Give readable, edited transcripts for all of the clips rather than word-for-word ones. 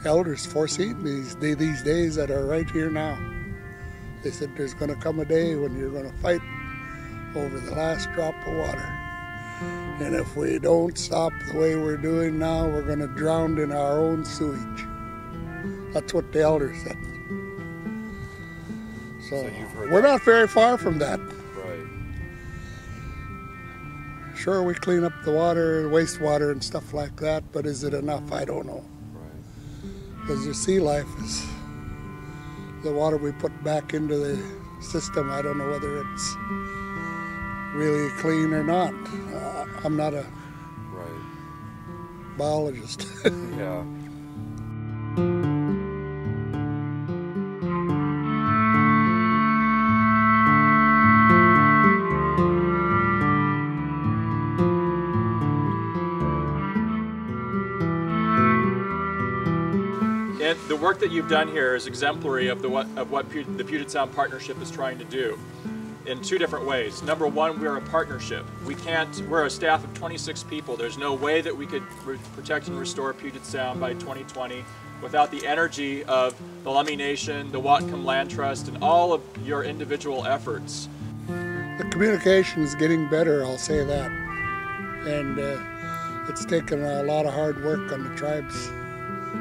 elders foreseen these days that are right here now. They said there's going to come a day when you're going to fight over the last drop of water. And if we don't stop the way we're doing now, we're going to drown in our own sewage. That's what the elders said. So we're not very far from that. Right. Sure, we clean up the water, wastewater and stuff like that, but is it enough? I don't know. Right. Because your sea life is the water we put back into the system. I don't know whether it's really clean or not. I'm not a biologist. Yeah. And the work that you've done here is exemplary of what the Puget Sound Partnership is trying to do in two different ways. Number one, we're a partnership. We're a staff of 26 people. There's no way that we could protect and restore Puget Sound by 2020 without the energy of the Lummi Nation, the Whatcom Land Trust, and all of your individual efforts. The communication is getting better, I'll say that. And it's taken a lot of hard work on the tribe's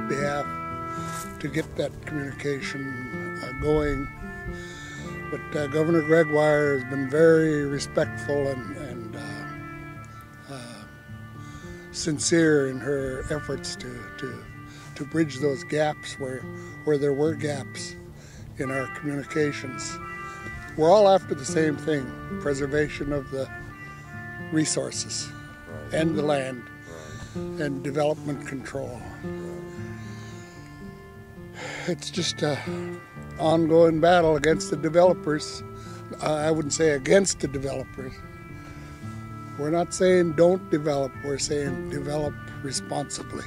behalf to get that communication going. But Governor Gregoire has been very respectful and sincere in her efforts to bridge those gaps where there were gaps in our communications. We're all after the same thing, preservation of the resources and the land and development control. It's just an ongoing battle against the developers. I wouldn't say against the developers. We're not saying don't develop, we're saying develop responsibly.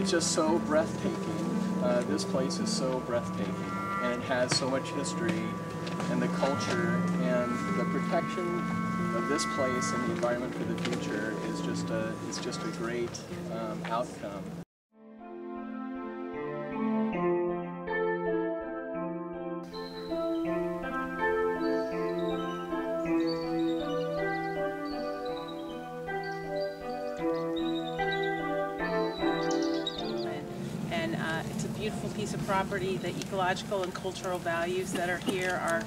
Just so breathtaking. This place is so breathtaking, and it has so much history, and the culture and the protection of this place and the environment for the future is just a great outcome. It's a beautiful piece of property. The ecological and cultural values that are here are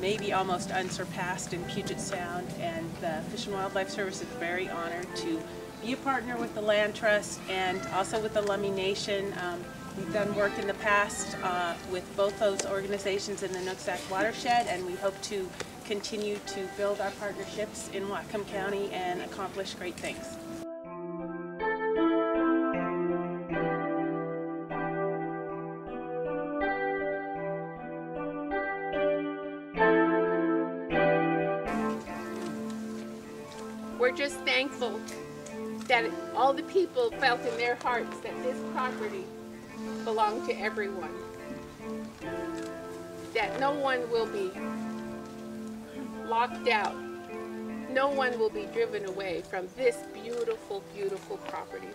maybe almost unsurpassed in Puget Sound, and the Fish and Wildlife Service is very honored to be a partner with the Land Trust and also with the Lummi Nation. We've done work in the past with both those organizations in the Nooksack watershed, and we hope to continue to build our partnerships in Whatcom County and accomplish great things. We're just thankful that all the people felt in their hearts that this property belonged to everyone. That no one will be locked out. No one will be driven away from this beautiful, beautiful property.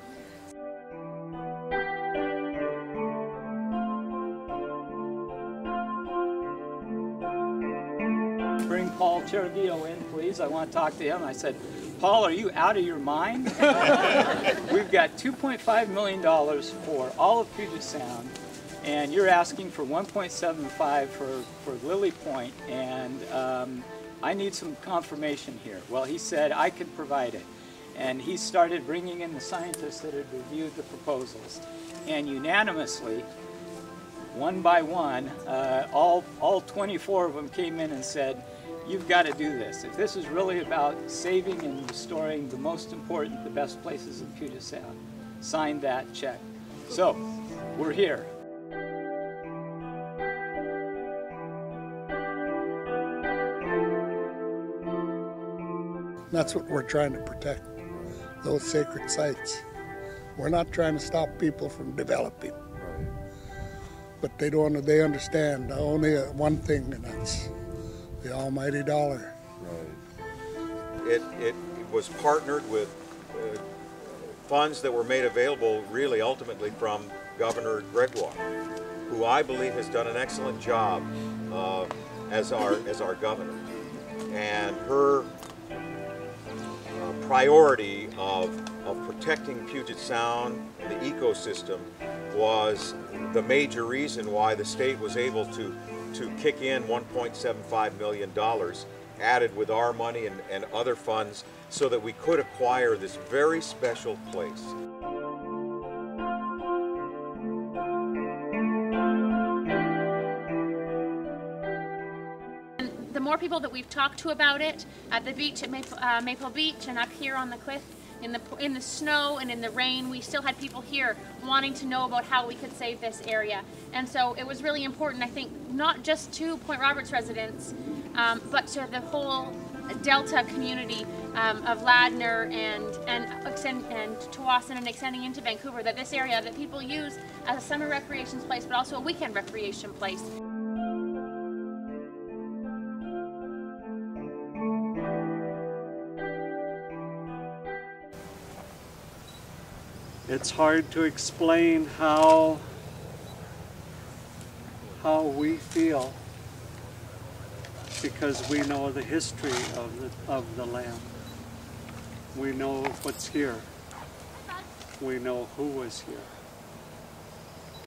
Bring Paul Cheravio in, please. I want to talk to him. I said, Paul, are you out of your mind? We've got $2.5 million for all of Puget Sound, and you're asking for 1.75 for Lily Point, and I need some confirmation here. Well, he said I could provide it, and he started bringing in the scientists that had reviewed the proposals, and unanimously, one by one, all 24 of them came in and said, you've got to do this. If this is really about saving and restoring the most important, the best places in Puget Sound, sign that check. So, we're here. That's what we're trying to protect, those sacred sites. We're not trying to stop people from developing. Right. But they understand only one thing, and that's the almighty dollar. Right. It was partnered with funds that were made available really ultimately from Governor Gregoire, who I believe has done an excellent job as our governor. And her priority of protecting Puget Sound and the ecosystem was the major reason why the state was able to kick in $1.75 million added with our money and other funds so that we could acquire this very special place. The more people that we've talked to about it at the beach at Maple Beach and up here on the cliff in the snow and in the rain, we still had people here wanting to know about how we could save this area. And so it was really important, I think, not just to Point Roberts residents, but to the whole Delta community of Ladner and Tawasin and extending into Vancouver, that this area that people use as a summer recreation place, but also a weekend recreation place. It's hard to explain how we feel, because we know the history of the land. We know what's here. We know who was here.